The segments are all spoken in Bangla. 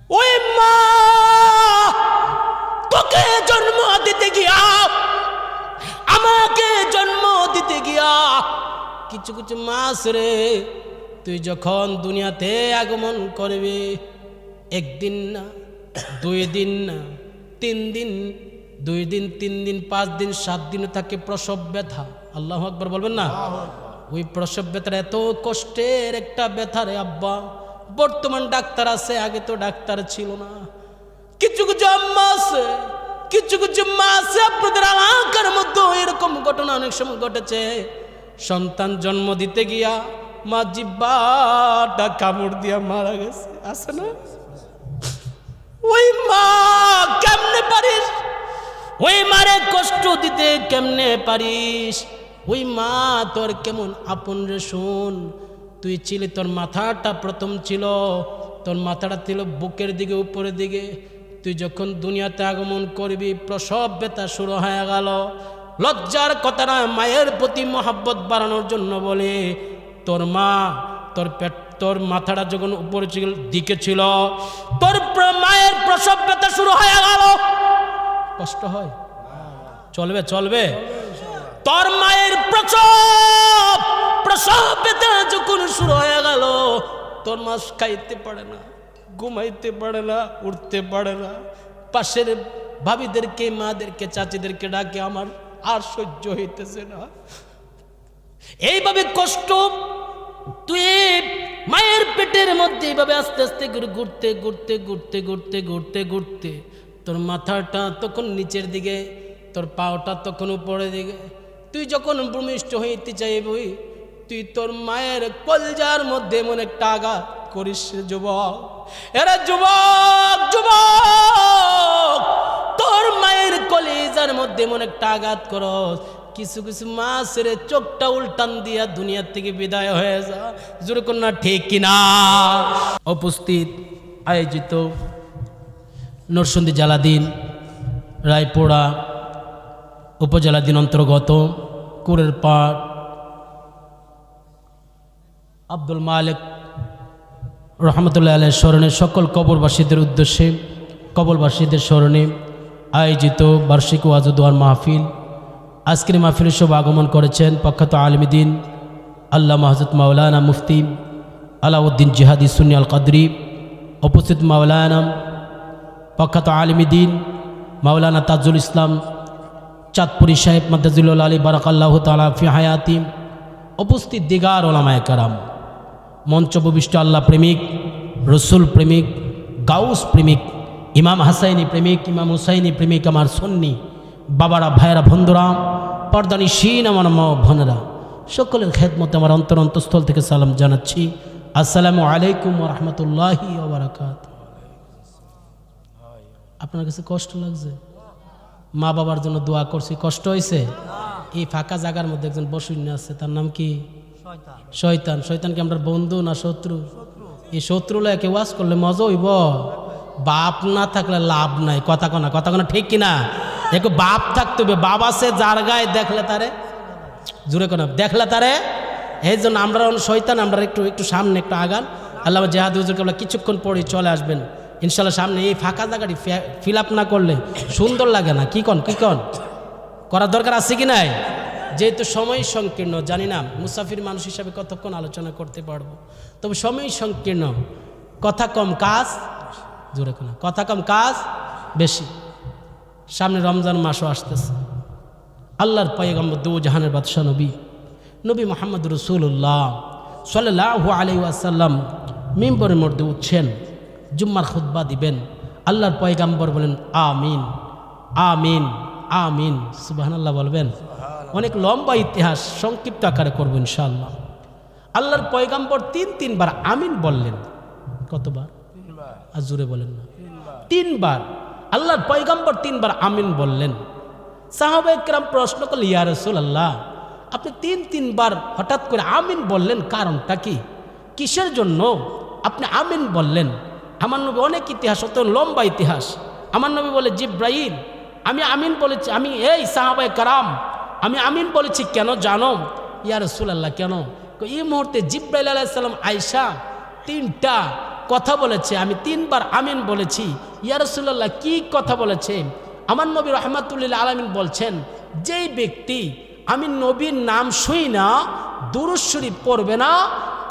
ওই মা তোকে জন্ম দিতে গিয়া, আমাকে জন্ম দিতে গিয়া কিছু কিছু মাস রে তুই যখন দুনিয়াতে আগমন করবি, একদিন না, 2 দিন না, 3 দিন, 2 দিন, 3 দিন, 5 দিন, 7 দিন থাকে প্রসব ব্যথা। আল্লাহু আকবার বলবেন না? ওই প্রসব ব্যথার এত কষ্টের একটা ব্যথা রে আব্বা। বর্তমান ডাক্তার আছে, আগে তো ডাক্তার ছিল না। কিছু কিছু আম্মা আছে, কিছু কিছু মা আছে, আপনাদের এলাকার মধ্যে এরকম ঘটনা অনেক সময় ঘটেছে। সন্তান জন্ম দিতে গিয়া মা জিব্বাটা কামড় দিয়া মারা গেছে, আছে না? ওই মা কেমনে পারিস, ওই মারে কষ্ট দিতে কেমনে পারিস? ওই মা তোর কেমন আপন রে শোন। তুই ছিলি, তোর মাথাটা প্রথম ছিল, তোর মাথাটা ছিল বুকের দিকে, উপরের দিকে। তুই যখন দুনিয়াতে আগমন করবি প্রসব ব্যথা শুরু হয়ে গেল। লজ্জার কথা না, মায়ের প্রতি মহব্বত বাড়ানোর জন্য বলে তোর মা, তোর পেট, তোর মাথাটা যখন উপরের দিকে ছিল, তোর মায়ের প্রসব ব্যথা শুরু হয়ে গেল। কষ্ট হয়? চলবে চলবে। তোর মায়ের প্রসব ব্যথা যখন শুরু হয়ে গেল, তোর মা খাইতে পারে না, ঘুমাইতে পারে না, উঠতে পারে না। পাশের ভাবিদেরকে, মাদেরকে, চাচিদেরকে ডাকে, আমার আর সহ্য হইতেছে না। এইভাবে কষ্ট তুই মায়ের পেটের মধ্যে এইভাবে আস্তে আস্তে ঘুরতে ঘুরতে ঘুরতে ঘুরতে ঘুরতে ঘুরতে তোর মাথাটা তখন নিচের দিকে, তোর পাওটা তখন উপরের দিকে। তুই যখন ভূমিষ্ঠ হইতে চাইবি, তুই তোর মায়ের কলজার মধ্যে এমন একটা আঘাত করিস যুবক। এরা যুবক, যুবক, তোর মায়ের কলিজার মধ্যে এমন একটা আঘাত করস, কিছু কিছু মাসের চোখটা উল্টান দিয়া দুনিয়ার থেকে বিদায় হয়ে যা। জোরে কন্যা ঠিক কিনা? উপস্থিত আয়োজিত নরসিংদী জেলাধীন রায়পুরা উপজেলাধীন অন্তর্গত কুরের পাড় আব্দুল মালিক রহমতুল্লাহ আলাইহির স্মরণে সকল কবরবাসীদের উদ্দেশ্যে, কবরবাসীদের স্মরণে আয়োজিত বার্ষিক ওয়াজ ও দোয়ার মাহফিল। আজকের মাহফিলের সব আগমন করেছেন প্রখ্যাত আলিমদ্দিন আল্লামা হযরত মাওলানা মুফতি আলাউদ্দিন জিহাদি সুন্নি আল কাদরি। উপস্থিত মাওলানা প্রখ্যাত আলিমদ্দিন মাওলানা তাজুল ইসলাম চাঁদপুরি সাহেব মাদ্দাজিলুল আলী বারাকাল্লাহু তাআলা ফি হায়াতি। উপস্থিত দিগার ওলামায়ে কেরাম, মঞ্চভূমিষ্ঠ আল্লাহ প্রেমিক, রসুল প্রেমিক, গাউস প্রেমিক, ইমাম হাসাইনি প্রেমিক, ইমাম হুসাইনি প্রেমিক, আমার সুন্নি বাবারা, ভাইয়েরা, বন্ধুরা, পর্দানিশীন আমার মা বোনেরা, সকলের খেদমতে আমার অন্তরস্থল থেকে সালাম জানাচ্ছি। আসসালামু আলাইকুম ওয়া রাহমাতুল্লাহি ওয়া বারাকাতুহু। আপনার কাছে কষ্ট লাগছে? মা বাবার জন্য দোয়া করছি, কষ্ট হয়েছে? এই ফাঁকা জায়গার মধ্যে একজন বসুন্য আছে, তার নাম কি? শয়তান। শয়তান কি আমরা বন্ধু না শত্রু? এই শত্রু লাগে ওয়াজ করলে মজা হইব? বাপ না থাকলে লাভ নাই। কথা কনা, কথা কনা ঠিক কিনা? দেখো, বাপ থাকতে হবে। বাপ আছে যার গায়ে দেখলে তারে, জুড়ে কোনা দেখলে তারে। এই জন্য আমরা শয়তান, আমরা একটু একটু সামনে একটু আগান। আল্লাহ জেহাদ হুজুরকে আমরা কিছুক্ষণ পরে চলে আসবেন ইনশাল্লাহ সামনে। এই ফাঁকা জায়গাটি ফিল আপ না করলে সুন্দর লাগে না। কি কন, কি কন? করার দরকার আছে কি নাই? যেহেতু সময় সংকীর্ণ, জানি না মুসাফির মানুষ হিসাবে কতক্ষণ আলোচনা করতে পারবো, তবে সময় সংকীর্ণ, কথা কম কাজ, জোরে কোনা কথা কম কাজ বেশি। সামনে রমজান মাসও আসতেছে। আল্লাহর পয়গম্বর দু জাহানের বাদশাহ নবী নবী মুহাম্মদ রাসূলুল্লাহ সাল্লাল্লাহু আলাইহি ওয়াসাল্লাম মিম্বরের মধ্যে উঠছেন, জুম্মার খুতবা দিবেন। আল্লাহর পয়গম্বর বলেন আমিন, আমিন, আমিন, সুবহানাল্লাহ বলবেন। অনেক লম্বা ইতিহাস, সংক্ষিপ্ত আকারে করব ইনশাআল্লাহ। আল্লাহর পয়গম্বর 3 বার আমিন বললেন। কতবার? 3 বার। আর জোরে বলেন না। 3 বার আল্লাহর পয়গম্বর 3 বার আমিন বললেন। সাহাবায়ে কেরাম প্রশ্ন করলেন, ইয়া রাসূলুল্লাহ, আপনি 3 বার হঠাৎ করে আমিন বললেন, কারণটা কি? কিসের জন্য আপনি আমিন বললেন? আমার নবী, অনেক ইতিহাস, অত লম্বা ইতিহাস। আমার নবী বলে, জিব্রাইল, আমি আমিন বলেছি, আমি এই সাহাবায়ে কেরাম আমি আমিন বলেছি কেন জানো? ইয়া রাসূলুল্লাহ কেন? এই মুহূর্তে জিব্রাইল আলাইহিস সালাম আয়েশা 3টা কথা বলেছে, আমি 3 বার আমিন বলেছি। ইয়া রাসূলুল্লাহ কি কথা বলেছে? আমার নবী রাহমাতুল্লিল আলামিন বলছেন, যেই ব্যক্তি আমি নবীর নাম শুই না, দুরূদ শরীফ পড়বে না,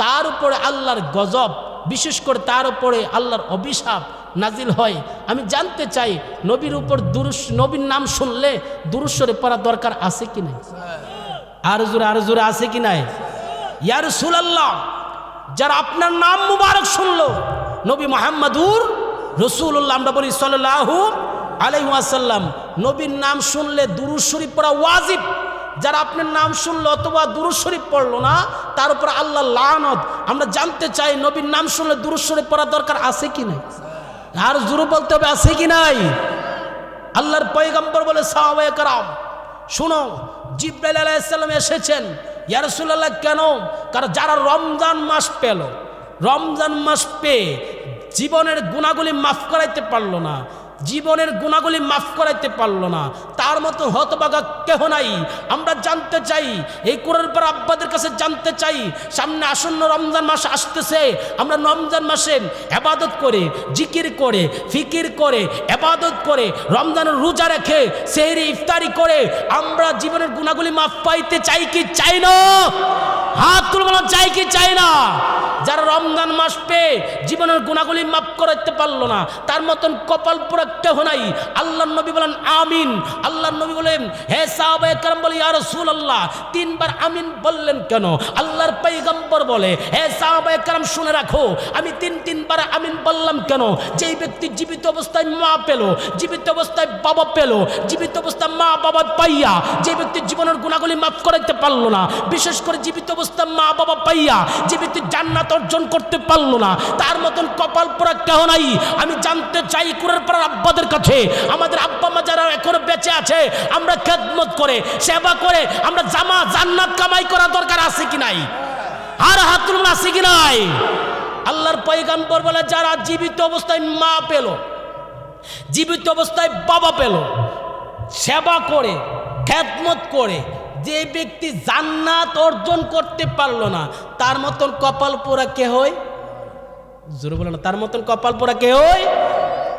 তার উপরে আল্লাহর গজব, বিশেষ করে তার উপরে আল্লাহর অভিশাপ নাজিল হয়। আমি জানতে চাই নবীর নাম শুনলে দুরূদ শরীফ পড়া দরকার আছে কি নাই? আর জোরে আছে কি নাই? ইয়া রাসূলুল্লাহ, যারা আপনার নাম মুবারক শুনলো, নবী মুহাম্মাদুর রাসূলুল্লাহ, আমরা বলি সাল্লাল্লাহু আলাইহি ওয়াসাল্লাম, নবীর নাম শুনলে দুরূদ শরীফ পড়া ওয়াজিব। যারা আপনার নাম শুনলো অথবা দুরূদ শরীফ পড়লো না, তার উপর আল্লাহর লানত। আমরা জানতে চাই নবীর নাম শুনলে দুরূদ শরীফ পড়া দরকার আছে কি নাই? আর জোরে বলতে হবে, আছে কি নাই? আল্লাহর পয়গম্বর বলে, সাহাবায়ে কেরাম শুনো, জিবরাইল আলাইহিস সালাম এসেছেন। ইয়া রাসূলুল্লাহ কেন? কারণ যারা রমজান মাস পেল, রমজান মাস পেয়ে জীবনের গুনাহগুলি মাফ করাইতে পারলো না, জীবনের গুনাহগুলি মাফ করাইতে পারলো না, তার মতো হতভাগা কেহ নাই। আমরা জানতে চাই, এই কোরআনের পর আব্বাদের কাছে জানতে চাই, সামনে আসন্ন রমজান মাস আসতেছে, আমরা রমজান মাসে ইবাদত করে, জিকির করে, ফিকির করে, ইবাদত করে, রমজানের রোজা রেখে, সেহরি ইফতারি করে আমরা জীবনের গুনাহগুলি মাফ পাইতে চাই কি চাই না? হাত তুলে বলুন, চাই কি চাই না? যারা রমজান মাস পেয়ে জীবনের গুনাহগুলি মাফ করাইতে পারলো না, তার মতন কপাল পোড়া কেহ নাই। আল্লাহর নবী বলেন আমিন। আল্লাহর নবী বলেন, হে সাহাবায়ে কেরাম বলে, ইয়া রাসূলুল্লাহ 3 বার আমিন বললেন কেন? আল্লাহর পয়গম্বর বলে, হে সাহাবায়ে কেরাম শুনে রাখো, আমি 3 বার আমিন বললাম কেন? যেই ব্যক্তি জীবিত অবস্থায় মা পেল, জীবিত অবস্থায় বাবা পেল, জীবিত অবস্থায় মা বাবা পাইয়া যে ব্যক্তি জীবনের গুনাহগুলি মাফ করাইতে পারলো না, বিশেষ করে জীবিত অবস্থায় মা বাবা পাইয়া যে ব্যক্তি জান্নাত অর্জন করতে পারলো না, তার মতন কপাল পোড়া কেউ নাই। আমি জানতে চাই কুরআন পড়ার আব্বাদের কাছে, আমাদের আব্বা মা যারা এখনো বেঁচে আছে, আমরা খেদমত করে, সেবা করে আমরা জান্নাত কামাই করা দরকার আছে কি নাই? আর হাত তুলুন, আছে কি নাই? আল্লাহর পয়গম্বর বলে, যারা জীবিত অবস্থায় মা পেল, জীবিত অবস্থায় বাবা পেল, সেবা করে, খেদমত করে যে ব্যক্তি জান্নাত অর্জন করতে পারলো না, তার মতন কপাল পোড়া কে হয়? জোরে বলে না, তার মতন কপাল পোড়া কে হয়?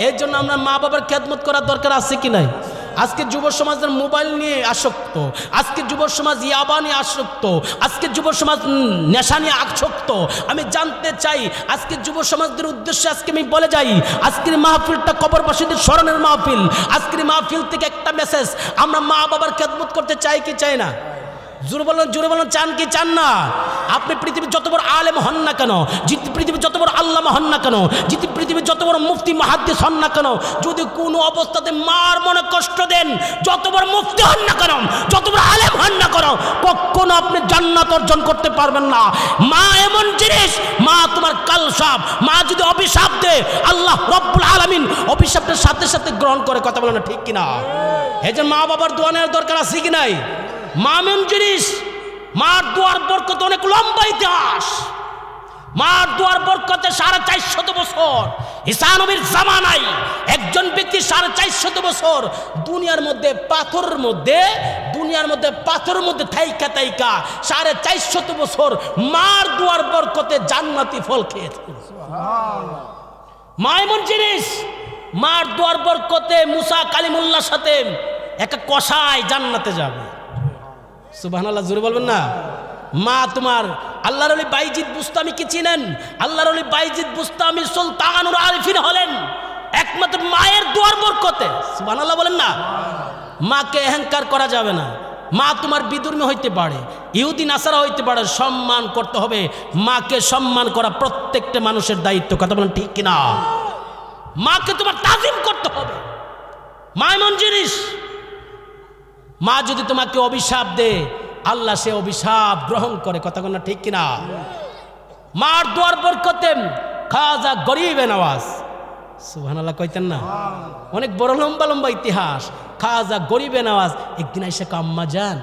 এর জন্য আমরা মা বাবার খেদমত করার দরকার আছে কি নাই? আজকে যুব সমাজের মোবাইল নিয়ে আসক্ত, আজকে যুব সমাজ ইয়াবা নিয়ে আসক্ত, আজকে যুব সমাজ নেশা নিয়ে আসক্ত। আমি জানতে চাই, আজকে যুব সমাজদের উদ্দেশ্যে আজকে আমি বলে যাই, আজকের মাহফিলটা কবরবাসীদের স্মরণের মাহফিল। আজকের মাহফিল থেকে একটা মেসেজ, আমরা মা বাবার খেদমত করতে চাই কি চাই না? জোরে বলুন, চান কি চান না? আপনি পৃথিবীর যত বড় আলেম হন না কেন, পৃথিবীর যত বড় আল্লামা হন না কেন, পৃথিবীর যত বড় মুফতি মুহাদ্দিস হন না কেন, যদি কোনো অবস্থাতে মার মনে কষ্ট দেন, যত বড় মুফতি হন না কেন, যত বড় আলেম হন না কেন, কখনো আপনি জান্নাত অর্জন করতে পারবেন না। মা এমন জিনিস, মা তোমার কালসাপ। মা যদি অভিশাপ দেয়, আল্লাহ রব্বুল আলামিন অভিশাপের সাথে সাথে গ্রহণ করে। কথা বলে না, ঠিক কিনা? এই যে মা বাবার দোয়া নেওয়ার দরকার আছে কি নাই? মা এমন জিনিস, মার দোয়ার বরকত অনেক লম্বা ইতিহাস। মার দোয়ার বরকতে 450 বছর, ঈসা নবীর জামানায় একজন ব্যক্তি 450 বছর দুনিয়ার মধ্যে পাথরের মধ্যে থাইকা 450 বছর মার দোয়ার বরকতে জান্নাতি ফল খেয়েছে। মা এমন জিনিস, মার দোয়ার বরকতে মুসা কালিমুল্লাহর সাথে একটা কসাই জান্নাতে যাবে। সুবহানাল্লাহ, জোরে বলবেন না? মা তোমার আল্লাহর ওলি বাইজিদ বুস্তামি কি চিনেন? আল্লাহর ওলি বাইজিদ বুস্তামি সুলতানুল আরিফিন হলেন একমাত্র মায়ের দোয়ার বরকতে। সুবহানাল্লাহ বলেন না? মাকে অহংকার করা যাবে না। মা তোমার বিধর্মী হইতে পারে, ইহুদি নাসারা হইতে পারে, সম্মান করতে হবে। মাকে সম্মান করা প্রত্যেকটা মানুষের দায়িত্ব। কথা বলেন ঠিক কিনা? মাকে তোমার তাজিম করতে হবে। মা এমন জিনিস, মা যদি তোমাকে অভিশাপ দেয়, আল্লাহ সে অভিশাপ গ্রহণ করে। কথা বলেন ঠিক কিনা? মার দোয়ার বরকতে খাজা গরিবে নওয়াজ, সুবহানাল্লাহ কইতেন না? অনেক বড় লম্বা ইতিহাস। খাজা গরিবে নওয়াজ একদিন এসে আম্মা যান,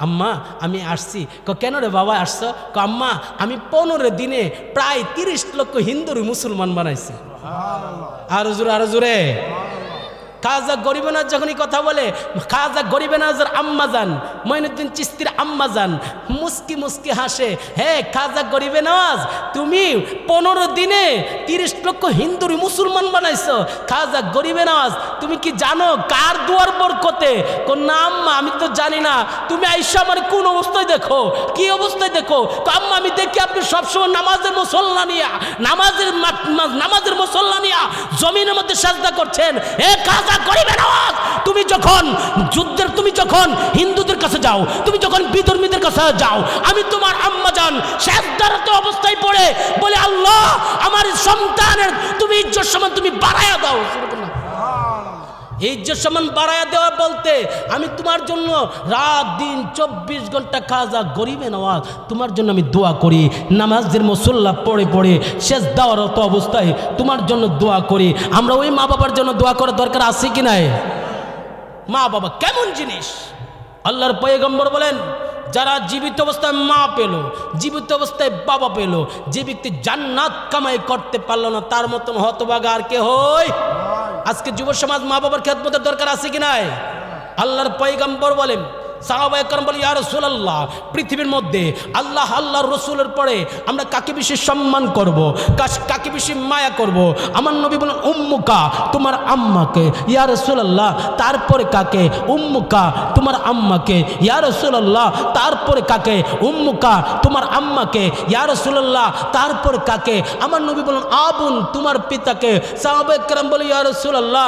আম্মা আমি আসছি। কেন রে বাবা আসছো? আম্মা আমি 15 দিনে প্রায় 30 লক্ষ হিন্দুর মুসলমান বানাইছি। আরো জোরে খাজা গরিবে নওয়াজ যখনই কথা বলে, খাজা গরিবে নওয়াজের আম্মা যান মঈনুদ্দিন চিশতির আম্মা যান মুস্কি মুস্কি হাসে, হে খাজা গরিবে নওয়াজ, তুমি 15 দিনে 30 লক্ষ হিন্দুর মুসলমান বানাইছো। খাজা গরিবে নওয়াজ, তুমি কি জানো কার দুয়ার বরকতে? কোন না আম্মা, আমি তো জানি না। তুমি আইসা আমার কোন অবস্থায় দেখো, কি অবস্থায় দেখো? আম্মা, আমি দেখি আপনি সবসময় নামাজের মুসল্লা নিয়া, নামাজের মুসল্লা নিয়া জমিনের মধ্যে সাজদা করছেন। এ খাজা গরিবে নওয়াজ, তুমি যখন যুদ্ধের, তুমি যখন হিন্দুদের কাছে যাও, তুমি যখন বিধর্মীদের কাছে যাও, আমি তোমার আম্মা জান সাজদারত অবস্থায় পড়ে বলে, আল্লাহ আমার সন্তানের তুমি ইজ্জত সম্মান তুমি বাড়ায়া দাও। এই ইজ্জত সম্মান বাড়ায়া দেওয়া বলতে আমি তোমার জন্য রাত দিন 24 ঘন্টা খাজা গরিবে নওয়াজ তোমার জন্য আমি দোয়া করি। নামাজের মুসল্লা পড়ে পড়ে সেজদারত অবস্থায় তোমার জন্য দোয়া করি। আমরা ওই মা বাবার জন্য দোয়া করার দরকার আছে কি নাই? মা বাবা কেমন জিনিস? আল্লাহর পয়গম্বর বলেন, যারা জীবিত অবস্থায় মা পেল, জীবিত অবস্থায় বাবা পেল, যে ব্যক্তি জান্নাত কামাই করতে পারলো না তার মতন হতভাগা আর কে হয়? আজকে যুব সমাজ মা বাবার খেদমতের দরকার আছে কি নাই? আল্লাহর পয়গম্বর বলেন, সাহাবায়ে কেরাম বলে, ইয়া রাসূলুল্লাহ, পৃথিবীর মধ্যে আল্লাহ আল্লাহর রসুলের পরে আমরা কাকে বেশি সম্মান করব, কাকে বেশি মায়া করব? আমার নবী বলেন, উম্মুকা, তোমার আম্মাকে। ইয়া রাসূলুল্লাহ, তারপরে কাকে? উম্মুকা, তোমার আম্মাকে। ইয়া রাসূলুল্লাহ, তারপরে কাকে? উম্মুকা, তোমার আম্মাকে। ইয়া রাসূলুল্লাহ, তারপরে কাকে? আমার নবী বলেন, আবুন, তোমার পিতাকে। সাহাবায়ে কেরাম বলে, ইয়া রাসূলুল্লাহ,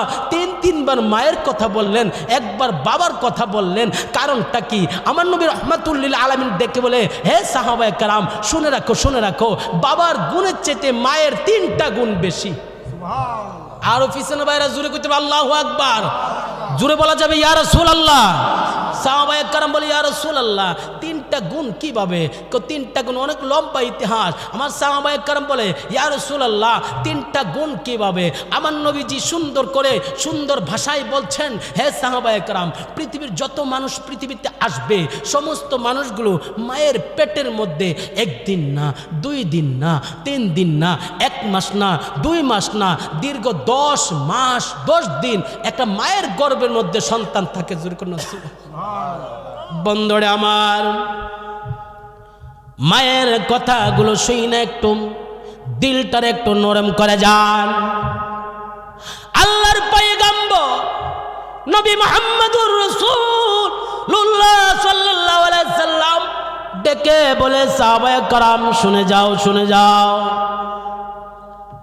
তিনবার মায়ের কথা বললেন, একবার বাবার কথা বললেন, কারণ কি? আমার নবী রাহমাতুল লিল আলামিন ডেকে বলে, হে সাহাবায়ে কেরাম, শুনে রাখো, শুনে রাখো, বাবার গুণের চেয়ে মায়ের 3টা গুণ বেশি। সুবহানাল্লাহ। আর পিছনে বাইরা জোরে কইতে হবে আল্লাহু আকবার। জোরে বলা যাবে ইয়া রাসূলুল্লাহ। সাহাবায়ে কেরাম বলে, ইয়া রাসূলুল্লাহ, 3টা গুণ কিভাবে? 3টা গুণ অনেক লম্বা ইতিহাস। আমার সাহাবায়ে কেরাম বলে, ইয়া রাসূলুল্লাহ, 3টা গুণ কিভাবে? আমার নবীজি সুন্দর করে সুন্দর ভাষায় বলছেন, হে সাহাবায়ে কেরাম, পৃথিবীর যত মানুষ পৃথিবীতে আসবে সমস্ত মানুষগুলো মায়ের পেটের মধ্যে 1 দিন না, 2 দিন না, 3 দিন না, 1 মাস না, 2 মাস না, দীর্ঘ 10 মাস 10 দিন একটা মায়ের গর্ভের মধ্যে সন্তান থাকে। জোরে করে বন্ধুরে আমার, মায়ের কথাগুলো শুই না, একটু দিলটার একটু নরম করে যান। আল্লাহর পয়গম্বর নবী মুহাম্মদুর রাসূলুল্লাহ সাল্লাল্লাহু আলাইহি সাল্লাম ডেকে বলে, সাহাবায়ে কেরাম শুনে যাও, শুনে যাও,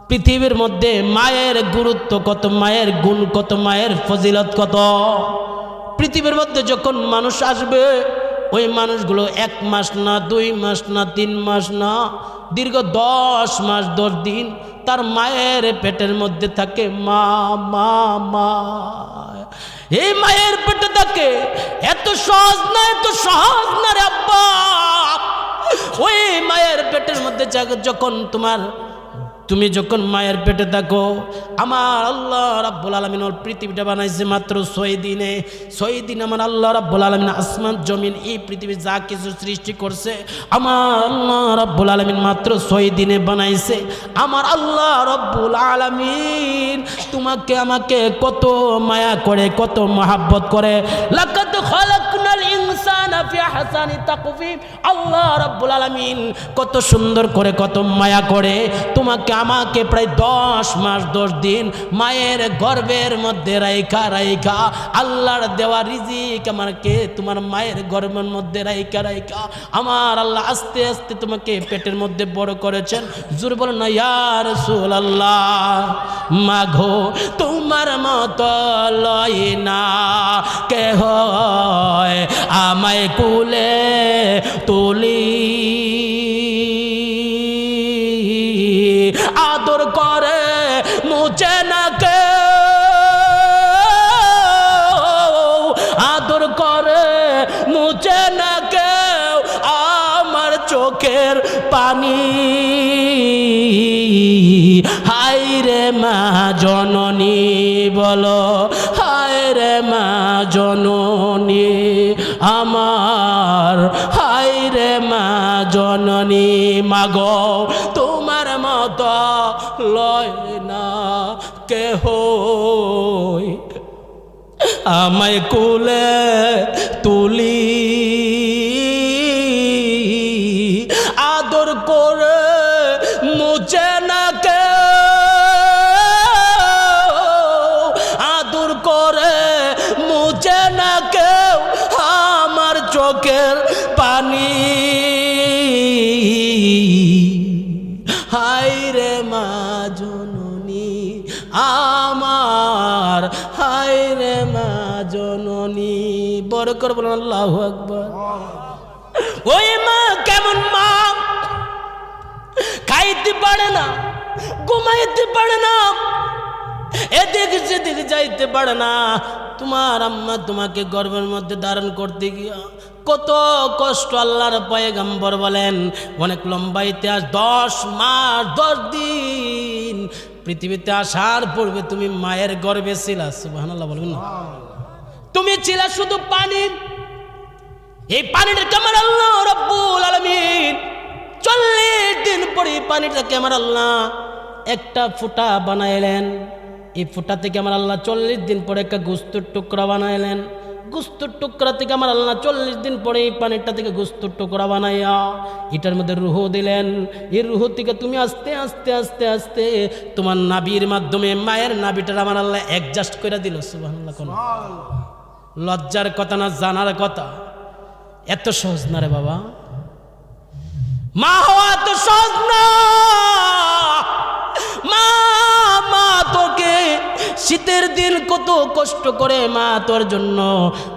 পৃথিবীর মধ্যে মায়ের গুরুত্ব কত, মায়ের গুণ কত, মায়ের ফজিলত কত। পৃথিবীর মধ্যে যখন মানুষ আসবে, ওই মানুষগুলো 1 মাস না, 2 মাস না, 3 মাস না, দীর্ঘ 10 মাস 10 দিন তার মায়ের পেটের মধ্যে থাকে। মা মা মা, এই মায়ের পেটে থাকে। এত সহজ না, এত সহজ না রে আব্বা। ওই মায়ের পেটের মধ্যে যখন তুমি যখন মায়ের পেটে থাকো, আমার আল্লাহ রাব্বুল আলামিন পৃথিবীটা বানাইছে মাত্র 6 দিনে। 6 দিন আমার আল্লাহ রাব্বুল আলামিন আসমান জমিন এই পৃথিবী যা কিছু সৃষ্টি করছে আমার আল্লাহ রাব্বুল আলামিন মাত্র 6 দিনে বানাইছে। আমার আল্লাহ রাব্বুল আলামিন তোমাকে আমাকে কত মায়া করে, কত মহব্বত করে। লাকাদ খালাকনাল ইনসানা ফি আহসানি তাকওয়িম। আল্লাহ রাব্বুল আলামিন কত সুন্দর করে, কত মায়া করে তোমাকে আমাকে প্রায় 10 মাস 10 দিন মায়ের গর্ভের মধ্যে রাইখা আল্লাহর দেওয়া রিজিক আমাকে তোমার মায়ের গর্ভের মধ্যে রাইখা আমার আল্লাহ আস্তে আস্তে তোমাকে পেটের মধ্যে বড় করেছেন। জোরে বলেন না ইয়া রাসূলুল্লাহ। মাগো তোমার মতো লয় না কে হয় আমায় কুলে তুলি, আদর করে মুছে না কে, আদর করে মুছে না কেউ আমার চোখের পানি। হায় রে মা জননী, বলো হায় রে মা জননী আমার, হায় রে মা জননী। মাগো তোমার মতো লয় না কেহ আমায় কোলে তুলি আদর করে মুছে না কেউ আদর করে মুছে না কেউ আমার চোখের পানি হায় রে মা জননী আমার হায় রে মা জননী বড় করে বলুন আল্লাহু আকবার ওই মা কেমন মা খাইতে পারে না ঘুমাইতে পারে না এদিক সেদিক যাইতে পারে না তোমার আম্মা তোমাকে গর্ভের মধ্যে ধারণ করতে গিয়া কত কষ্ট আল্লাহর পয়গম্বর বলেন অনেক লম্বা ইতিহাস 10 মাস 10 দিন পৃথিবীতে আসার পূর্বে তুমি মায়ের গর্ভে ছিলা সুবহানাল্লাহ বলবেন না তুমি ছিলা শুধু পানি এই পানিটাকে আমার আল্লাহ রব্বুল আলামিন 40 দিন পরে পানিটাকে আমার আল্লাহ একটা ফুটা বানাইলেন এই ফুটা থেকে আমার আল্লাহ 40 দিন পরে একটা গোস্তের টুকরা বানাইলেন গোস্তের টুকরা থেকে আমার আল্লাহ 40 দিন পরে এই পানিটা থেকে গোস্তের টুকরা বানাইয়া এটার মধ্যে রূহ দিলেন এই রূহ থেকে তুমি আস্তে আস্তে আস্তে আস্তে তোমার নাভির মাধ্যমে মায়ের নাভিটা আমার আল্লাহ অ্যাডজাস্ট করে দিল সুবহানাল্লাহ কোন লজ্জার কথা না জানার কথা এত সহজ না রে বাবা মা হওয়া তো সহজ না মা মা তোকে শীতের দিন কত কষ্ট করে মা তোর জন্য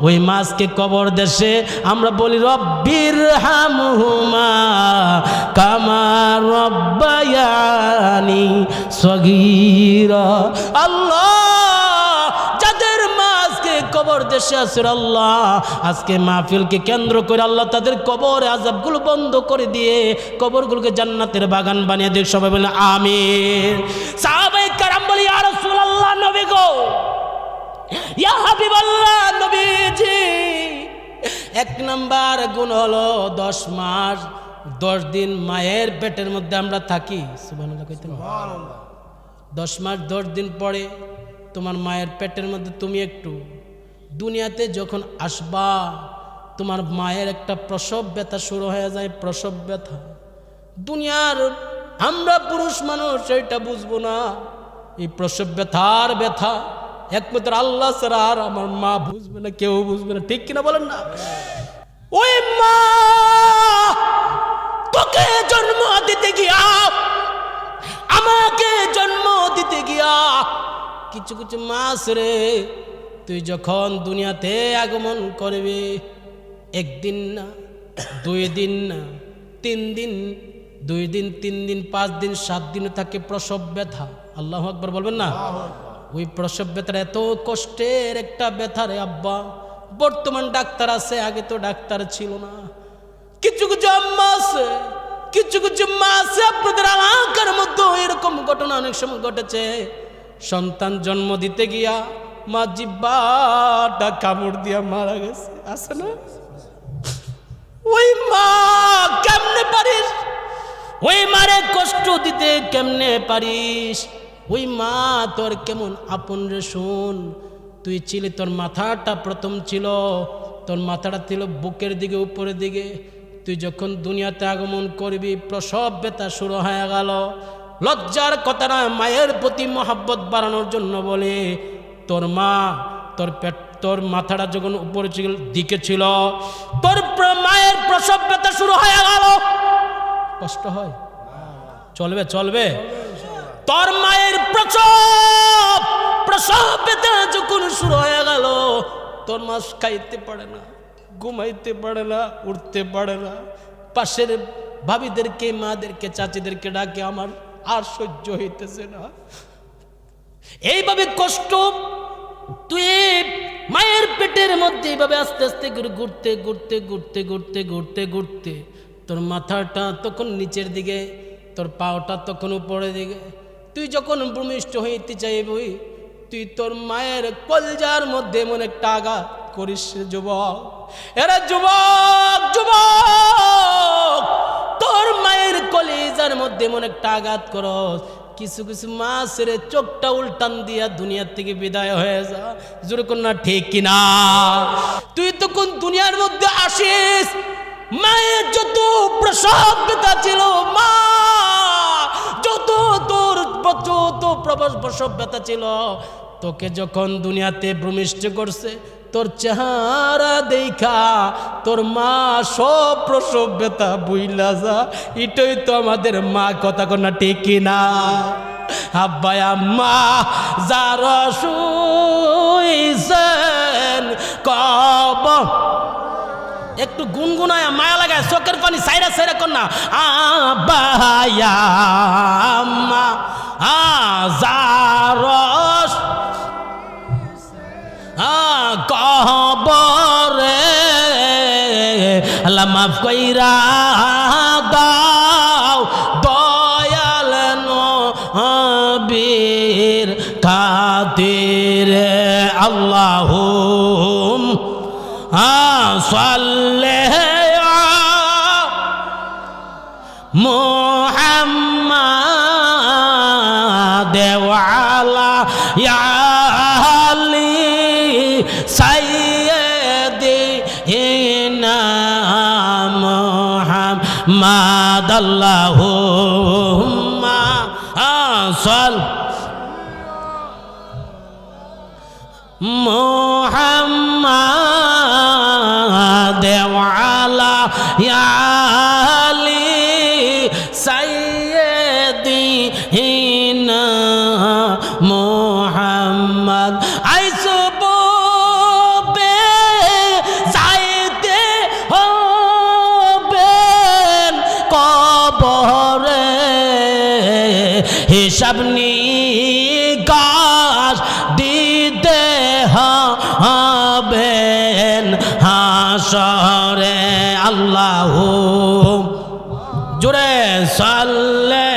ওই মাছকে কবর দেশে আমরা বলি রব্বির হামহুমা কামা রব্বায়ানি সগীরা আল্লাহ যাদের মাছকে কবর দেশে আছে আল্লাহ আজকে মাহফিলকে কেন্দ্র করে আল্লাহ তাদের কবর আযাবগুলো বন্ধ করে দিয়ে কবরগুলোকে জান্নাতের বাগান বানিয়ে দিক সবাই বলে আমিন সাহাবায়ে কেরাম বলি ইয়া রাসূলুল্লাহ নবী গো ইয়া হাবিবাল্লাহ নবীজি এক নাম্বার গুণ হলো 10 মাস 10 দিন মায়ের পেটের মধ্যে আমরা থাকি সুবহানাল্লাহ কইতে সুবহানাল্লাহ 10 মাস 10 দিন পরে তোমার মায়ের পেটের মধ্যে তুমি একটু দুনিয়াতে যখন আসবা তোমার মায়ের একটা প্রসব ব্যথা শুরু হয়ে যায় প্রসব ব্যথা দুনিয়ার আমরা পুরুষ মানুষ এটা বুঝবো না এই প্রসব ব্যথার ব্যথা একমাত্র আল্লাহ ছাড়া আর আমার মা বুঝবে না কেউ বুঝবে না ঠিক কিনা বলেন না ওই মা তোকে জন্ম দিতে গিয়া আমাকে জন্ম দিতে গিয়া কিছু কিছু মাস রে তুই যখন দুনিয়াতে আগমন করবি একদিন না 2 দিন না 3 দিন 2 দিন 3 দিন 5 দিন 7 দিন থাকে প্রসব ব্যথা আল্লাহু আকবার বলবেন না ওই প্রসব ব্যথা এত কষ্টের একটা ব্যথা রে আব্বা বর্তমান ডাক্তার আছে আগে তো ডাক্তার ছিল না কিছু কিছু আম্মা আছে কিছু কিছু মা আছে আপনাদের এলাকার মধ্যে এরকম ঘটনা অনেক সময় ঘটেছে সন্তান জন্ম দিতে গিয়া মা জিব্বাটা কামড় দিয়া মারা গেছে আছে না ওই মা কেমনে পারিস ওই মারে কষ্ট দিতে কেমনে পারিস ওই মা তোর কেমন আপন রে শোন তুই ছিলি তোর মাথাটা প্রথম ছিল তোর মাথাটা ছিল বুকের দিকে উপরের দিকে তুই যখন দুনিয়াতে আগমন করবি প্রসব ব্যথা শুরু হয়ে গেল লজ্জার কথা না মায়ের প্রতি মহব্বত বাড়ানোর জন্য বলে তোর মা তোর পেট তোর মাথাটা যখন উপরে দিকে ছিল তোর মায়ের প্রসব ব্যথা শুরু হয়ে গেল কষ্ট হয় চলবে চলবে তোর মায়ের প্রসব ব্যথা যখন শুরু হয়ে গেল তোর মা খাইতে পারে না ঘুমাইতে পারে না উঠতে পারে না পাশের ভাবিদেরকে মাদেরকে চাচিদেরকে ডাকে আমার আর সহ্য হইতেছে না এইভাবে কষ্ট তুই মায়ের পেটের মধ্যে এইভাবে আস্তে আস্তে ঘুরতে ঘুরতে ঘুরতে ঘুরতে ঘুরতে ঘুরতে তোর মাথাটা তখন নিচের দিকে তোর পাওটা তখন উপরের দিকে তুই যখন ভূমিষ্ঠ হইতে চাইবি তুই তোর মায়ের কলজার মধ্যে এমন একটা আঘাত করিস যুবক এরা যুবক যুবক তোর মায়ের কলিজার মধ্যে এমন একটা আঘাত করস কিছু কিছু মা ছেড়ে চোখটা উল্টান দিয়া দুনিয়ার থেকে বিদায় হয়ে যা। জোরে কোন না ঠিক কিনা? তুই তো কোন দুনিয়ার মধ্যে আসিস, মায়ের যত প্রসব ব্যথা ছিল, মা যত তোর যত প্রসব ব্যথা ছিল, তোকে যখন দুনিয়াতে ভূমিষ্ঠ করছে, তোর চেহারা দেখা তোর মা সব প্রসব ব্যথা বুইলা যা। এটাই তো আমাদের মা, কথা কন্যা ঠিক কিনা? আব্বা আম্মা যারা শুইছেন কব, একটু গুনগুনায় মায়া লাগায় চোখের পানি সাইরা সাইরা কন্যা। আব্বা আম্মা যারা কবরে আল্লাহ মাফ কইরা দাও, দয়াল নবীর খাতিরে আল্লাহুম্মা মুহাম্মাদ ওয়া আলা আলি সাইয়্যিদিনা মুহাম্মাদ আল্লাহুম্মা সাল্লি মুহাম্মাদ ওয়া আলা আলি সাইয়্যিদিনা মুহাম্মাদ। হিসাব নিকাশ দিতে হবেন হাসরে। আল্লাহ জোরে সাল্লে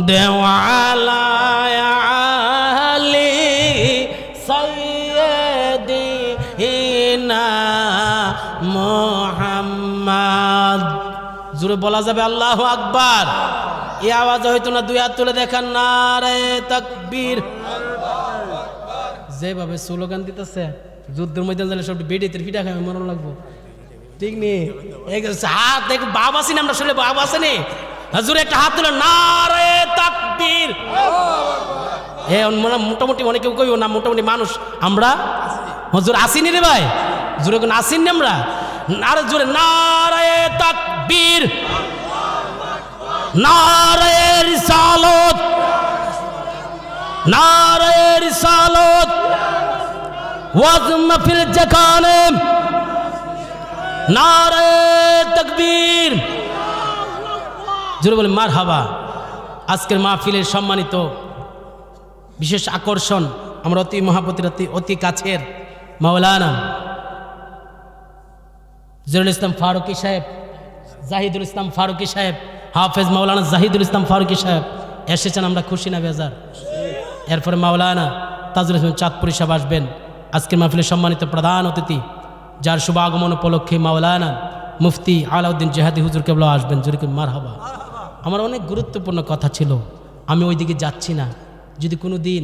দেওয়ালা আলি সাইয়্যিদিনা মুহাম্মাদ। জোরে বলা যাবে আল্লাহু আকবার। এই আওয়াজ হয়তো না, দুই হাত তুলে দেখান নারে তাকবীর। যেভাবে স্লোগান দিতেছে যুদ্ধের ময়দান জানলে সব বেডিতে পিঠা খাবে মরণ লাগবো, ঠিক নেই? হাত দেখ, বাপ আসেনি আমরা শুনলে, বাপ আসেনি? জোরে একটা হাত তুলে নারে তাকবীর। মোটামুটি অনেকে কইব না, মোটামুটি মানুষ আমরা হুজুর আসিনি রে ভাই, জোরে কোন আসিনি আমরা? আরে জোরে নারে তাকবীর, নারে রিসালত, নারে রিসালত, ওয়াজম ফিল জাকানে, নারে তাকবীর। জোরে বলে মারহাবা। আজকের মাহফিলের সম্মানিত বিশেষ আকর্ষণ আমরা অতি মহাপতির অতি কাছের মাওলানা জহিরুল ইসলাম ফারুকী সাহেব, জাহিদুল ইসলাম ফারুকী সাহেব, হাফেজ মাওলানা জাহিদুল ইসলাম ফারুকী সাহেব এসেছেন। আমরা খুশি না বেজার? এরপরে মাওলানা তাজুল ইসলাম চাঁদপুরি সাহেব আসবেন, আজকের মাহফিলের সম্মানিত প্রধান অতিথি, যার শুভ আগমন উপলক্ষে মাওলানা মুফতি আলাউদ্দিন জেহাদি হুজুর কেবলা আসবেন। জোরে করে মারহাবা। আমার অনেক গুরুত্বপূর্ণ কথা ছিল, আমি ওই দিকে যাচ্ছি না। যদি কোনো দিন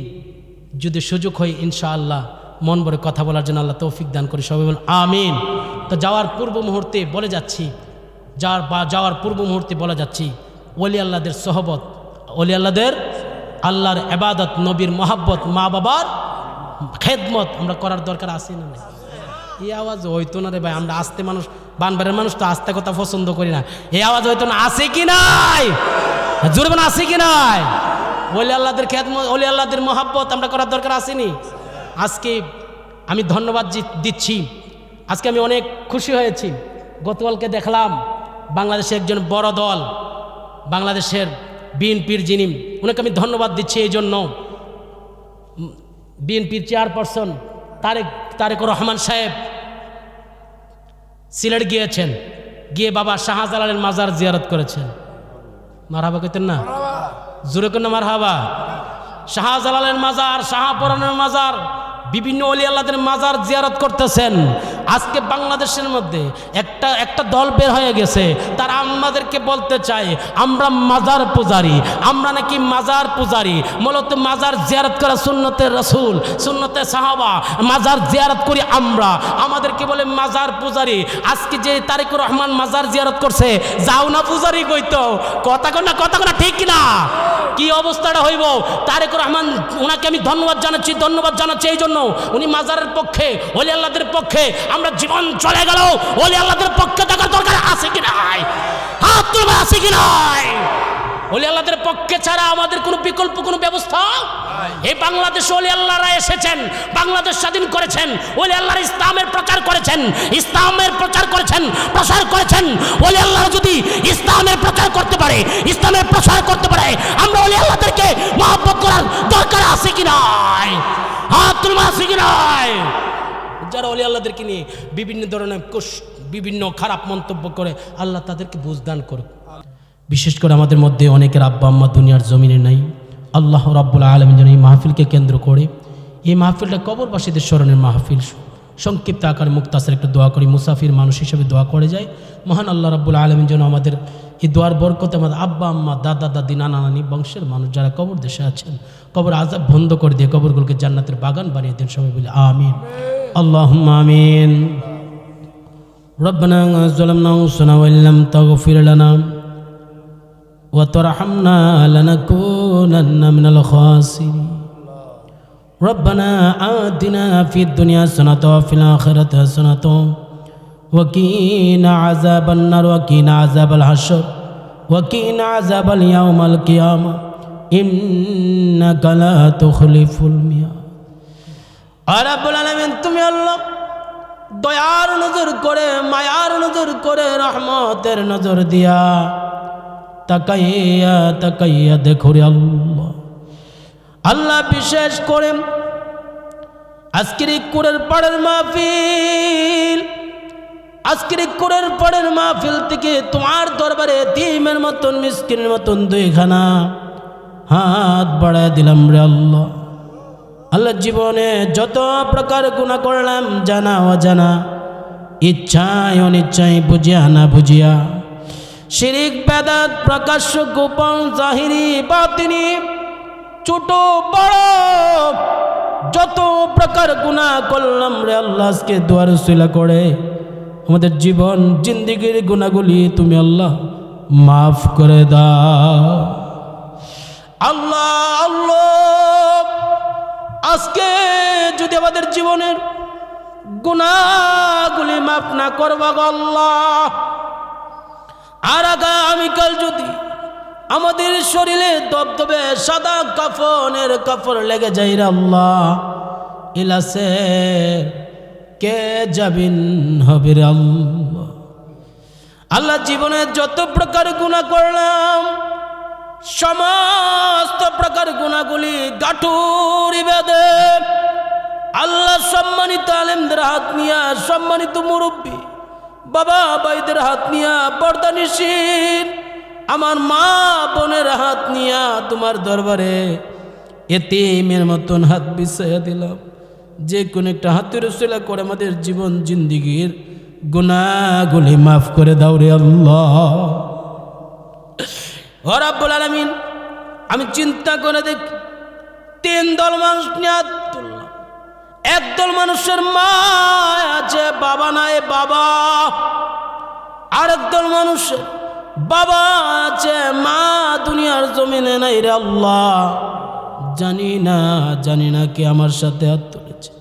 যদি সুযোগ হয় ইনশাআল্লাহ মন ভরে কথা বলার জন্য আল্লাহ তৌফিক দান করি, সবাই বলুন আমিন। তো যাওয়ার পূর্ব মুহূর্তে বলে যাচ্ছি, যাওয়ার পূর্ব মুহূর্তে বলে যাচ্ছি, ওলি আল্লাহদের সহবত, ওলি আল্লাহদের আল্লাহর ইবাদত, নবীর মহাব্বত, মা বাবার খেদমত আমরা করার দরকার আছে না? এই আওয়াজ হইতো না রে ভাই, আমরা আস্তে মানুষ, বানবারের মানুষ তো আস্তে কথা পছন্দ করি না। এই আওয়াজ হইতো না, আছে কি নাই? জোরে বলুন আছে কি নাই? ওলি আল্লাহদের খেদমত, ওলি আল্লাহদের মহাব্বত আমরা করার দরকার আসেনি? আজকে আমি ধন্যবাদ দিচ্ছি, আজকে আমি অনেক খুশি হয়েছি। গতকালকে দেখলাম বাংলাদেশের একজন বড় দল, বাংলাদেশের বিএনপির যিনি, ওনাকে আমি ধন্যবাদ দিচ্ছি এই জন্য, বিএনপির চেয়ারপারসন তারেক রহমান সাহেব সিলেট গিয়েছেন, গিয়ে বাবা শাহজালালের মাজার জিয়ারত করেছেন। মারহাবা কইতেন না? জোরে করে না মারহাবা। শাহজালালের মাজার, শাহপরানের মাজার, বিভিন্ন ওলি আল্লাহদের মাজার জিয়ারত করতেছেন। আজকে বাংলাদেশের মধ্যে একটা দল বের হয়ে গেছে, তারা আমাদেরকে বলতে চায় আমরা মাজার পূজারি, আমরা নাকি মাজার পূজারি। মূলত মাজার জিয়ারত করা সুন্নতে রাসূল, সুন্নতে সাহাবা, মাজার জিয়ারত করি আমরা, আমাদেরকে বলে মাজার পূজারি। আজকে যে তারেকুর রহমান মাজার জিয়ারত করছে, যাও না পূজারি কইতো, কথা কোনা ঠিক কিনা? কি অবস্থাটা হইব? তারেকুর রহমান ওনাকে আমি ধন্যবাদ জানাচ্ছি এই জন্য, উনি মাজারের পক্ষে, ওলি আল্লাহদের পক্ষে। আমরা জীবন চলে গেল, ওলি আল্লাহদের পক্ষে থাকার দরকার আছে কি নাই? হাত তুলবে, আছে কি নাই? ওলি আল্লাহদের পক্ষে ছাড়া আমাদের কোনো বিকল্প কোনো ব্যবস্থা? এই বাংলাদেশে ওলি আল্লাহরা এসেছেন, বাংলাদেশ স্বাধীন করেছেন, ওলি আল্লাহর ইসলামের প্রচার করেছেন, প্রসার করেছেন। ওলি আল্লাহ যদি ইসলামের প্রচার করতে পারে, ইসলামের প্রসার করতে পারে, আমরা ওলি আল্লাহদেরকে মহব্বত করার দরকার আছে কি নাই? হাত তুলবে, আছে কি নাই? যারা ওলি আল্লাহদেরকে নিয়ে বিভিন্ন ধরনের বিভিন্ন খারাপ মন্তব্য করে, আল্লাহ তাদেরকে বুঝদান করুক। বিশেষ করে আমাদের মধ্যে অনেকের আব্বা আম্মা দুনিয়ার জমিনে নাই। আল্লাহ রাব্বুল আলামিন যেন এই মাহফিলকে কেন্দ্র করে, এই মাহফিলটা কবরবাসীদের স্মরণের মাহফিল। সংক্ষিপ্ত আকারে মুক্তাসের একটা দোয়া করি, মুসাফির মানুষ হিসেবে দোয়া করে যায়। মহান আল্লাহ রাব্বুল আলামিন যেন আমাদের এই দোয়ার বরকতে আমাদের আব্বা আম্মা, দাদা দাদি, নানা নানি, বংশের মানুষ যারা কবর দেশে আছেন, কবর আযাব বন্ধ করে দিয়ে কবরগুলোকে জান্নাতের বাগান বানিয়ে দেন। সবাই বলি আমিন, আল্লাহুম্মা আমিন। রব্বানা যালামনা আনফুসানা ওয়া ইল্লাম তাগফির লানা وترحمنا لنكونن من الخاسرين ربنا آتنا في الدنيا حسنة وفي الآخرة حسنة وقنا عذاب النار وقنا عذاب الحشر وقنا عذاب اليوم القيامة إنك لا تخلف الميعاد। রব্বুল আলামিন তুমি আল্লাহ দয়ার নজর করে, মায়ার নজর করে, রহমতের নজর দিয়া তাকাইয়া দেখো রে আল্লাহ। আল্লাহ বিশেষ করে আজকের কুরের পাড়ের মাহফিল, আজকের কুরের পাড়ের মাহফিল থেকে তোমার দরবারে এতিমের মতন, মিসকিনের মতন দুইখানা হাত বাড়ায় দিলাম রে আল্লাহ। আল্লাহ জীবনে যত প্রকার গুনাহ করলাম, জানা অজানা, ইচ্ছায় অনিচ্ছায়, বুঝিয়া না বুঝিয়া, শিরিক বেদাত, প্রকাশ্য গোপন, জাহিরি বাতিনি, ছোট বড় যত প্রকার গুনাহ করলাম রে আল্লাহ, আজকে দুয়ার উসিলা করে আমাদের জীবন জিন্দেগির গুনাহগুলি তুমি আল্লাহ মাফ করে দাও। আল্লাহ আল্লাহ, আজকে যদি আমাদের জীবনের গুনাহগুলি মাফ না করবা গো আল্লাহ, আর আগামীকাল যদি আমাদের শরীরে দবদবে সাদা কাফনের কাপড় লেগে যায় রে আল্লাহ, ইলাসে কে যাবিন হবে রে আল্লাহ। আল্লাহ জীবনে যত প্রকার গুনাহ করলাম, সমস্ত প্রকার গুনাহগুলি গাঁটুরি বেঁধে আল্লাহ সম্মানিত আলেমদের হাত নিয়া, সম্মানিত মুরব্বী বাবা ভাইদের হাত নিয়া, বর্দানিসীন আমার মা বোনের হাত নিয়া তোমার দরবারে এতিমের মতন হাত বিছাইয়া দিলাম। যে কোনো একটা হাতের উসিলা করে আমাদের জীবন জিন্দিগির গুনাহগুলি মাফ করে দাও রে আল্লাহ। ও রাব্বুল আলামিন, আমি চিন্তা করে দেখি তিন দল মানুষ নিয়ে হাত তুললাম। একদল মানুষের মা আছে, বাবা নাই বাবা। আরেক দল মানুষের বাবা আছে, মা দুনিয়ার জমিনে নাই রে আল্লাহ। জানি না কে আমার সাথে হাত তুলেছে,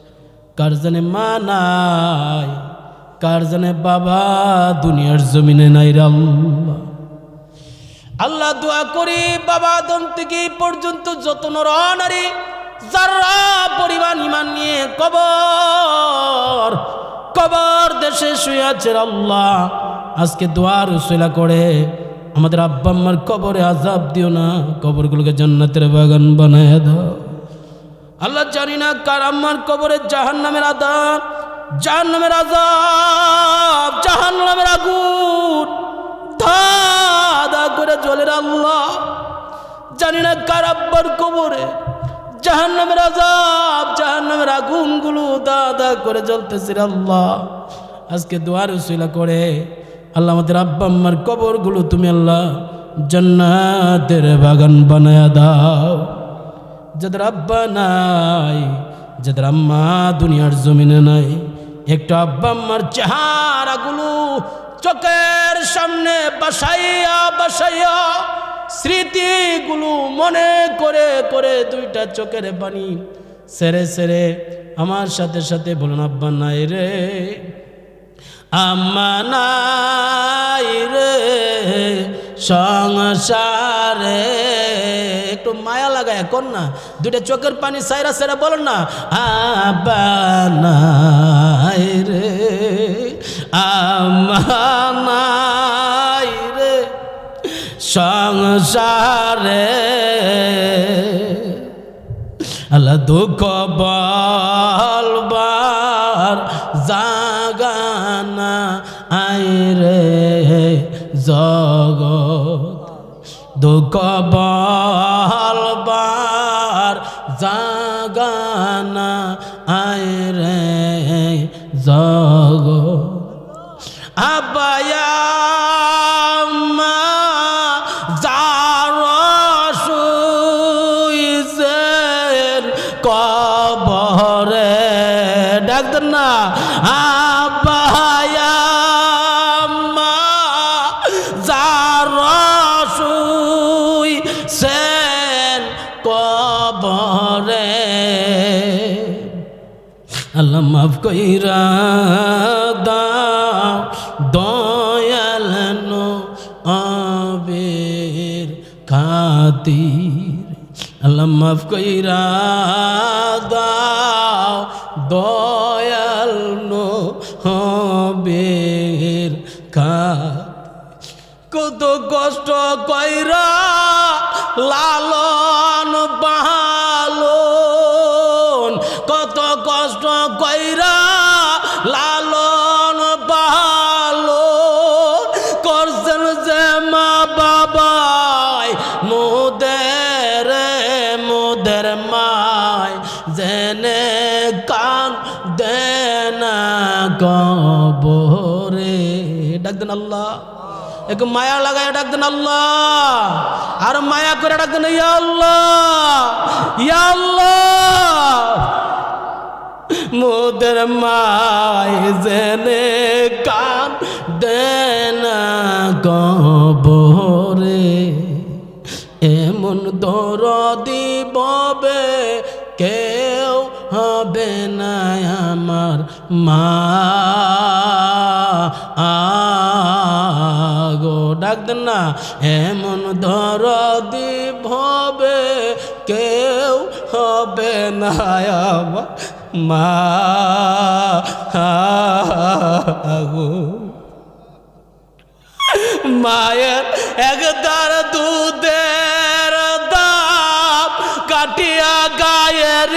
কার জানে মা নাই, কার জানে বাবা দুনিয়ার জমিনে নাই রে আল্লাহ। আল্লাহ দোয়া করি বাবা আদম থেকে এই পর্যন্ত যত নর নারী যারা পরিমাণ ইমান নিয়ে কবর দেশে শুয়ে আছে আল্লাহ, আজকে দোয়ার উসিলা করে আমাদের আব্বা আম্মার কবরে আযাব দিও না, কবরগুলোকে জান্নাতের বাগান বানায় দাও আল্লাহ। জানি না কার আম্মার কবরে জাহান্নামের আযাব, জাহান্নামের আযাব, জাহান্নামের আগুন ধা ধা করে জ্বলে আল্লাহ। জানি না কার আব্বার কবরে জাহান্নামের আযাব, জাহান্নামের আগুনগুলো দাদা করে জ্বলতেছে রে আল্লাহ। আজকে দোয়ার উসিলা করে আল্লাহ আমাদের আব্বা আম্মার কবরগুলো তুমি আল্লাহ জান্নাতের বাগান বানায়া দাও। যাদের আব্বা নাই, যাদের আম্মা দুনিয়ার জমিনে নাই, একটু আব্বা আম্মার চেহারাগুলো চোখের সামনে বাসাইয়া বাসাইয়া স্মৃতিগুলো মনে করে করে দুইটা চোখের পানি সেরে সেরে আমার সাথে সাথে বলুন, আব্বা নাই রে, আম্মা নাই রে সংসারে। একটু মায়া লাগায় এখন না, দুইটা চোখের পানি সাইরা সাইরা বলুন না, আব্বা নাই রে, আম্মা নাই রে সংসারে। আল্লাহ দুঃখ বলবার জাগানা আই রে জগৎ, দুঃখ বলবার জাগানা আই রে জগৎ। আব্বায়া মা কবরে ডাক দেন না, আব্বায়া মা শুইছেন কবরে। আল্লাহ মাফ কইরা দাও দয়াল নবীর খাতির। আল্লাহ মাফ কইরা দাও দয়াল নবীর খাতির। কত কষ্ট কইরা লালন পালন, কত কষ্ট কইরা লালন পালন করছেন যে মা বাবাই মোদের মোদের মায় জেনে কান দেনা কবরে। ডাক দেন আল্লাহ, একটু মায়া লাগায় ডাক দেন আল্লাহ, আর মায়া করে ডাক দেন ইয়া আল্লাহ, ইয়া আল্লাহ। মোদের মায় জেনে কান দেনা কবরে। এমন দরদি ববে কেউ হবে না আমার মা গো। ডাক দেন না, এমন দরদি ভবে কেউ হবে না আমার মা গো। মায়ের একদার দুধের দাম কাটিয়া গায়ের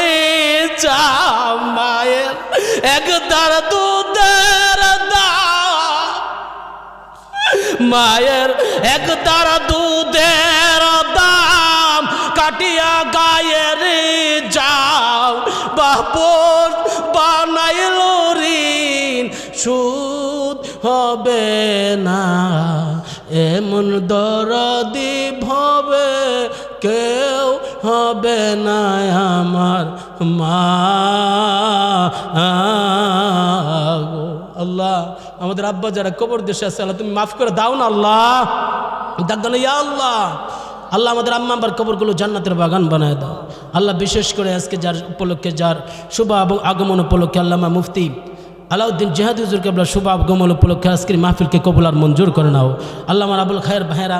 চাম, মায়ের একদার দুধের দাম, মায়ের একদার দুধের দাম কাটিয়া গায়ের যাও। বাপন বানাইল ঋণ সুদ হবে না, এমন দরদি ভবে কেউ হবে না আমার মা গো। আল্লাহ আমাদের আব্বা যারা কবর দেশে আছে আল্লাহ তুমি মাফ করে দাও না আল্লাহ। ডাক দাও ইয়া আল্লাহ। আল্লাহ আমাদের আম্মা আব্বার কবরগুলো জান্নাতের বাগান বানায় দাও আল্লাহ। বিশেষ করে আজকে যার উপলক্ষে, যার শুভ আগমন উপলক্ষে আল্লামা মুফতি আলাউদ্দিন জিহাদি হুজুর কেবলা শুভ আগমন উপলক্ষে আজকের মাহফিলকে কবুল আর মঞ্জুর করে নাও আল্লাহ। আমার আবুল খায়ের ভাইয়েরা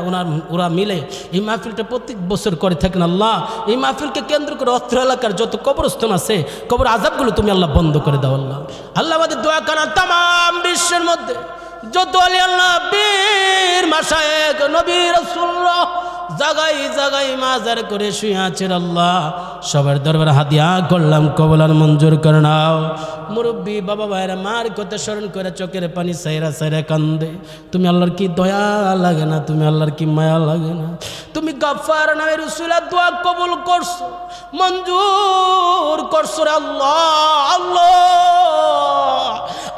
ওরা মিলে এই মাহফিলটা প্রত্যেক বছর করে থাকেন আল্লাহ। এই মাহফিলকে কেন্দ্র করে অত্র এলাকার যত কবরস্থান আছে কবর আযাবগুলো তুমি আল্লাহ বন্ধ করে দাও আল্লাহ। আল্লাহ আমাদের দোয়া কানা তাম বিশ্বের মধ্যে যত আলী আল্লাহ বীর মাশায়েখ নবী রাসূলুল্লাহ জাগাই জাগাই মাজার করে শুয়ে আছেন আল্লাহ সবার দরবারে হাদিয়া করলাম কবুল আর মঞ্জুর করে নাও মুরব্বী বাবা ভাইরা মার কথা স্মরণ করে চোখের পানি সাইরা সাইরা কান্দে তুমি আল্লাহর কি দয়া লাগে না তুমি আল্লাহর কি মায়া লাগে না তুমি গাফফার নামের উসিলা দোয়া কবুল করছো মঞ্জুর করছো রে আল্লাহ আল্লাহ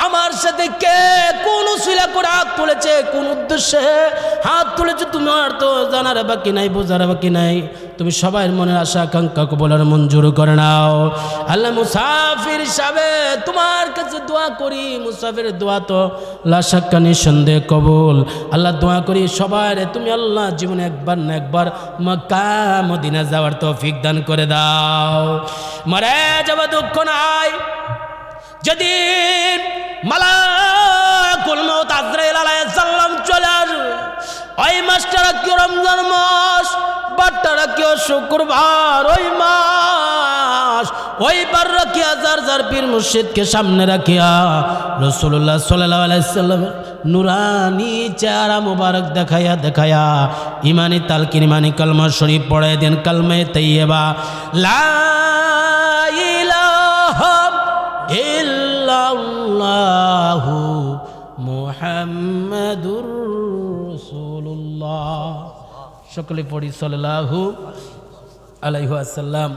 আমার সাথে কে কোন উসিলা করে হাত তুলেছে কোন উদ্দেশ্যে হাত তুলেছে তোমার তো জানার বাকি নাই বোঝার বাকি নাই তুমি সবাই মনের আশা আকাঙ্ক্ষা কবুল মঞ্জুর করে নাও আল্লাহ মুসাফির হিসাবে তোমার কাছে দোয়া করি মুসাফির দোয়া তো লা শাক্কা নিঃসন্দেহে কবুল আল্লাহ দোয়া করি সবার তুমি আল্লাহ জীবনে একবার না একবার মক্কা মদিনা যাওয়ার তৌফিক দান করে দাও মরে যাব দুঃখ নাই যেদিন মালাকুল মউত আজরাইল আলাইহিস সালাম চলে আসবে ওই মাসটা রাখিও রমজান মাস বারটা রাখিও শুক্রবার ওই মাস ওই বার রাখিয়া যার যার পীর মুর্শিদকে সামনে রাখিয়া রাসূলুল্লাহ সাল্লাল্লাহু আলাইহি সাল্লামের নুরানি চেহারা মুবারক দেখায়া দেখায়া ইমানি তালকিন ইমানি কালমা শরীফ পড়ায় দেন কালমে তাইয়্যিবা লা ইলাহা ইল্লাল্লাহু মুহাম্মাদুর রাসূলুল্লাহ সকলে পড়ি সাল্লাল্লাহু আলাইহি ওয়াসাল্লাম।